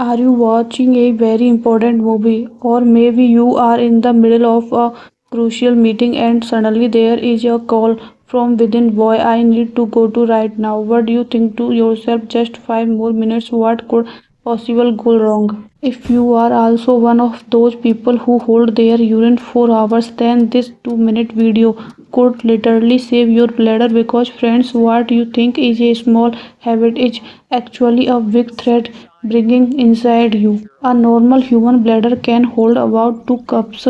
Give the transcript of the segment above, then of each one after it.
Are you watching a very important movie, or maybe you are in the middle of a crucial meeting and suddenly there is a call from within? Boy, I need to go to right now. What do you think to yourself? Just 5 more minutes. What could possibly go wrong? If you are also one of those people who hold their urine for hours, then this 2 minute video could literally save your bladder, because friends, what you think is a small habit is actually a big threat bringing inside you. A normal human bladder can hold about 2 cups,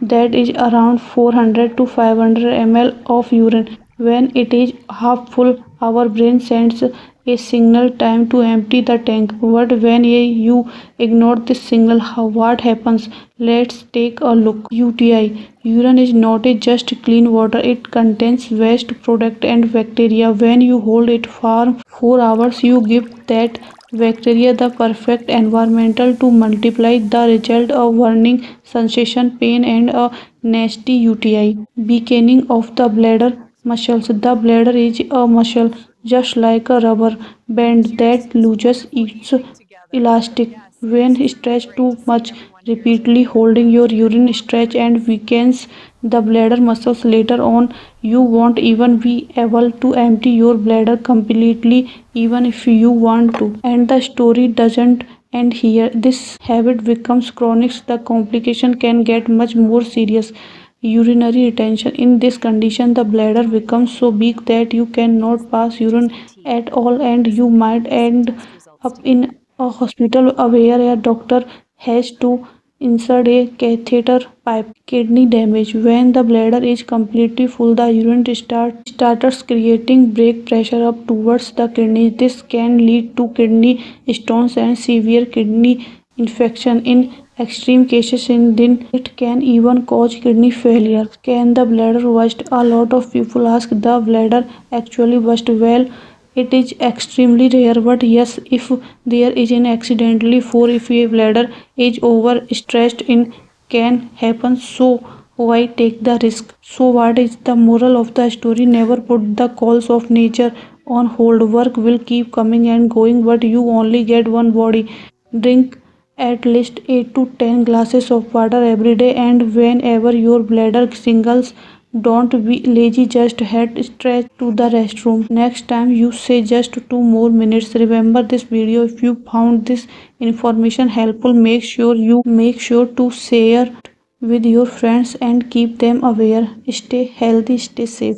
that is around 400 to 500 ml of urine. When it is half full, our brain sends a signal time to empty the tank. But when you ignore this signal, what happens? Let's take a look. UTI. Urine is not a just clean water. It contains waste product and bacteria. When you hold it for 4 hours, you give that bacteria the perfect environmental to multiply. The result of burning sensation, pain, and a nasty UTI. Weakening of the bladder muscles. The bladder is a muscle just like a rubber band that loses its elastic when stretched too much. Repeatedly holding your urine stretch and weakens the bladder muscles. Later on, you won't even be able to empty your bladder completely, even if you want to. And the story doesn't end here. This habit becomes chronic. The complication can get much more serious. Urinary retention. In this condition, the bladder becomes so big that you cannot pass urine at all, and you might end up in a hospital where a doctor has to insert a catheter pipe. Kidney damage. When the bladder is completely full, the urine starts creating brake pressure up towards the kidney. This can lead to kidney stones and severe kidney infection. In extreme cases, it can even cause kidney failure. Can the bladder burst? A lot of people ask, the bladder actually burst? Well, it is extremely rare, but yes, if there is an accidentally, for if a bladder is overstretched, in can happen. So why take the risk? So what is the moral of the story? Never put the calls of nature on hold. Work will keep coming and going, but you only get one body. Drink at least 8 to 10 glasses of water every day, and whenever your bladder singles, don't be lazy, just head straight to the restroom. Next time you say just 2 more minutes. Remember this video. If you found this information helpful, make sure to share with your friends and keep them aware. Stay healthy, stay safe.